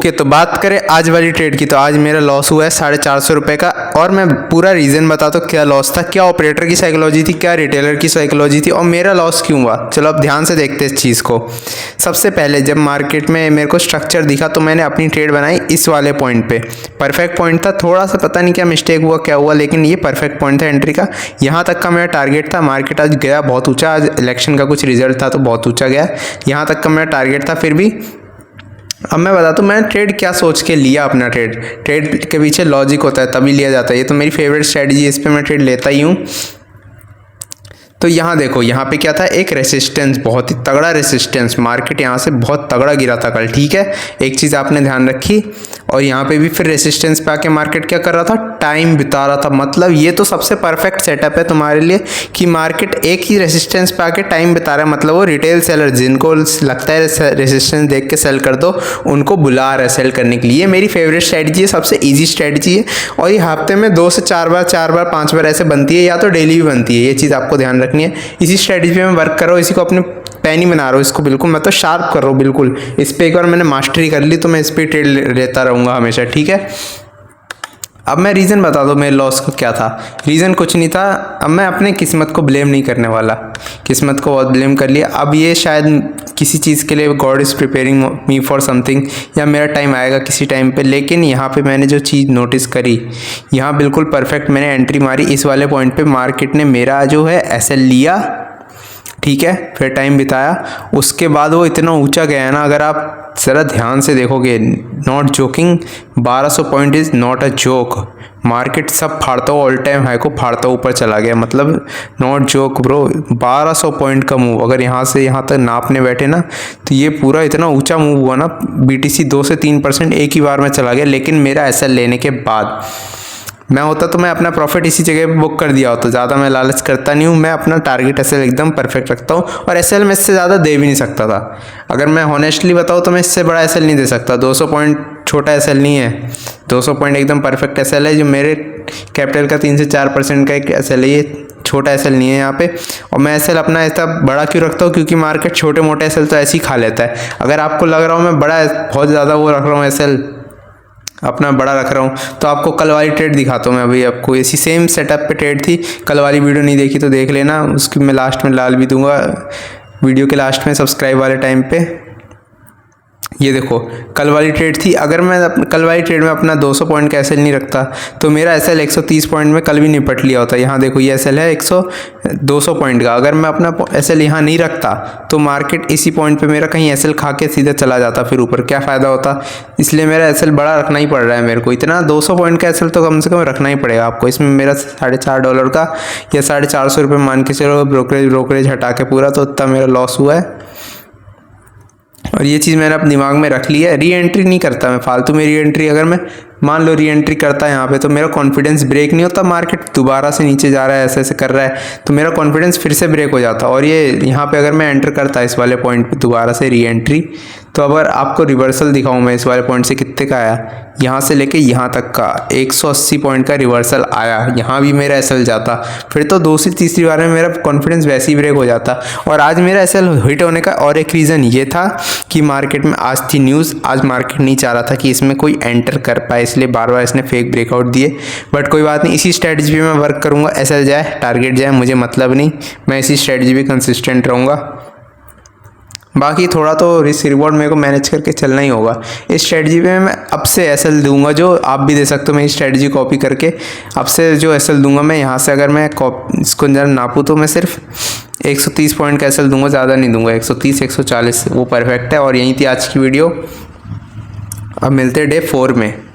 Okay तो बात करें आज वाली ट्रेड की, तो आज मेरा लॉस हुआ है 450 रुपये का। और मैं पूरा रीज़न बताता हूँ क्या लॉस था, क्या ऑपरेटर की साइकोलॉजी थी, क्या रिटेलर की साइकोलॉजी थी और मेरा लॉस क्यों हुआ। चलो अब ध्यान से देखते हैं इस चीज़ को। सबसे पहले जब मार्केट में मेरे को स्ट्रक्चर दिखा तो मैंने अपनी ट्रेड बनाई इस वाले पॉइंट पे। परफेक्ट पॉइंट था, थोड़ा सा पता नहीं क्या मिस्टेक हुआ क्या हुआ, लेकिन ये परफेक्ट पॉइंट था एंट्री का। यहाँ तक का मेरा टारगेट था। मार्केट आज गया बहुत ऊँचा, आज इलेक्शन का कुछ रिजल्ट था तो बहुत ऊँचा गया। यहाँ तक का मेरा टारगेट था। फिर भी अब मैं बताता हूँ मैंने ट्रेड क्या सोच के लिया। अपना ट्रेड के पीछे लॉजिक होता है तभी लिया जाता है। ये तो मेरी फेवरेट स्ट्रेटजी है, इस पर मैं ट्रेड लेता ही हूँ। तो यहाँ देखो, यहाँ पे क्या था, एक रेसिस्टेंस, बहुत ही तगड़ा रेसिस्टेंस। मार्केट यहाँ से बहुत तगड़ा गिरा था कल, ठीक है, एक चीज़ आपने ध्यान रखी। और यहाँ पे भी फिर रेसिस्टेंस पे आके मार्केट क्या कर रहा था, टाइम बिता रहा था। मतलब ये तो सबसे परफेक्ट सेटअप है तुम्हारे लिए कि मार्केट एक ही रेसिस्टेंस पे आके टाइम बिता रहा है। मतलब वो रिटेल सेलर जिनको लगता है रेसिस्टेंस देख के सेल कर दो, उनको बुला रहा है सेल करने के लिए। मेरी फेवरेट स्ट्रैटेजी है, सबसे ईजी स्ट्रैटेजी है। और ये हफ्ते में 2 से 4 बार 5 बार ऐसे बनती है, या तो डेली भी बनती है। ये चीज़ आपको ध्यान रखनी है। इसी स्ट्रैटेजी पे मैं वर्क कर रहा हूँ, इसी को अपने पैन ही बना रहा हूँ इसको, बिल्कुल मैं तो शार्प कर रहा हूँ बिल्कुल। इस पर एक बार मैंने मास्टरी कर ली तो मैं इस पर ट्रेड लेता रहूँगा हमेशा, ठीक है। अब मैं रीज़न बता दूँ मेरे लॉस को क्या था। रीज़न कुछ नहीं था। अब मैं अपने किस्मत को ब्लेम नहीं करने वाला, किस्मत को बहुत ब्लेम कर लिया। अब ये शायद किसी चीज़ के लिए God is preparing me for something, या मेरा टाइम आएगा किसी टाइम पे। लेकिन यहाँ पे मैंने जो चीज़ नोटिस करी, यहाँ बिल्कुल परफेक्ट मैंने एंट्री मारी इस वाले पॉइंट पे। मार्केट ने मेरा जो है एसएल लिया, ठीक है, फिर टाइम बिताया। उसके बाद वो इतना ऊंचा गया है ना, अगर आप ज़रा ध्यान से देखोगे, not joking, 1200 point is not a joke. Market सब फाड़ता हुआ, ऑल टाइम हाई को फाड़ता ऊपर चला गया, मतलब नॉट जोक ब्रो। 1200 पॉइंट का मूव, अगर यहाँ से यहाँ तक नापने बैठे ना तो ये पूरा इतना ऊंचा मूव हुआ ना। बीटीसी 2 से 3% एक ही बार में चला गया। लेकिन मेरा एसएल लेने के बाद मैं होता तो मैं अपना प्रॉफिट इसी जगह पे बुक कर दिया होता। ज़्यादा मैं लालच करता नहीं हूँ, मैं अपना टारगेट एसएल एकदम परफेक्ट रखता हूँ। और एसएल में इससे ज़्यादा दे भी नहीं सकता था। अगर मैं हॉनेस्टली बताऊँ तो मैं इससे बड़ा एसएल नहीं दे सकता। 200 पॉइंट छोटा एसएल नहीं है, 200 पॉइंट एकदम परफेक्ट एसएल है। जो मेरे कैपिटल का 3 से 4% का एक एसएल है, ये छोटा एसएल नहीं है यहाँ पे। और मैं एसएल अपना ऐसा बड़ा क्यों रखता हूँ, क्योंकि मार्केट छोटे मोटे एसएल तो ऐसे ही खा लेता है। अगर आपको लग रहा हूँ मैं बड़ा बहुत ज़्यादा वो रख रहा हूँ एसएल, अपना बड़ा रख रहा हूँ, तो आपको कल वाली ट्रेड दिखाता हूँ मैं अभी आपको। इसी सेम सेटअप पे ट्रेड थी। कल वाली वीडियो नहीं देखी तो देख लेना, उसकी मैं लास्ट में डाल भी दूंगा, वीडियो के लास्ट में सब्सक्राइब वाले टाइम पे। ये देखो कल वाली ट्रेड थी। अगर मैं कल वाली ट्रेड में अपना 200 पॉइंट का एसएल नहीं रखता तो मेरा एसएल 130 पॉइंट में कल भी निपट लिया होता। यहाँ देखो ये एसएल है 200 पॉइंट का। अगर मैं अपना एसएल यहाँ नहीं रखता तो मार्केट इसी पॉइंट पे मेरा कहीं एसएल खा के सीधा चला जाता, फिर ऊपर क्या फ़ायदा होता। इसलिए मेरा एसएल बड़ा रखना ही पड़ रहा है मेरे को। इतना 200 पॉइंट का एसएल तो कम से कम रखना ही पड़ेगा आपको। इसमें मेरा $4.5 का या 450 रुपये मान के चलो, ब्रोकरेज हटा के पूरा, तो उतना मेरा लॉस हुआ है। और ये चीज़ मैंने अपने दिमाग में रख ली है। री एंट्री नहीं करता मैं फालतू में। री एंट्री अगर मैं मान लो री एंट्री करता यहाँ पे तो मेरा कॉन्फिडेंस ब्रेक नहीं होता। मार्केट दोबारा से नीचे जा रहा है, ऐसे ऐसे कर रहा है, तो मेरा कॉन्फिडेंस फिर से ब्रेक हो जाता। और ये यहाँ पे अगर मैं एंटर करता इस वाले पॉइंट पे दोबारा से री एंट्री, तो अगर आपको रिवर्सल दिखाऊँ मैं इस वाले पॉइंट से कितने का आया, यहाँ से लेके यहाँ तक का 180 पॉइंट का रिवर्सल आया। यहाँ भी मेरा एसएल जाता, फिर तो 2 से तीसरी बार में मेरा कॉन्फिडेंस वैसे ही ब्रेक हो जाता। और आज मेरा एसएल हिट होने का और एक रीज़न ये था कि मार्केट में आज थी न्यूज़। आज मार्केट नहीं चाह रहा था कि इसमें कोई एंटर कर पाए, इसलिए बार बार इसने फेक ब्रेकआउट दिए। बट कोई बात नहीं, इसी स्ट्रेटजी पे मैं वर्क करूँगा। एसएल जाए टारगेट जाए मुझे मतलब नहीं, मैं इसी स्ट्रेटजी पे कंसिस्टेंट रहूँगा। बाकी थोड़ा तो रिस्क रिवॉर्ड मेरे को मैनेज करके चलना ही होगा। इस स्ट्रेटजी पे मैं अब से एसएल दूंगा, जो आप भी दे सकते हो। मैं स्ट्रेटजी कॉपी करके अब से जो एसएल दूंगा मैं यहाँ से, अगर मैं इसको जरा नापूँ तो मैं सिर्फ 130 पॉइंट का एसएल दूंगा, ज़्यादा नहीं दूंगा। 130 140 वो परफेक्ट है। और यही थी आज की वीडियो। अब मिलते हैं डे 4 में।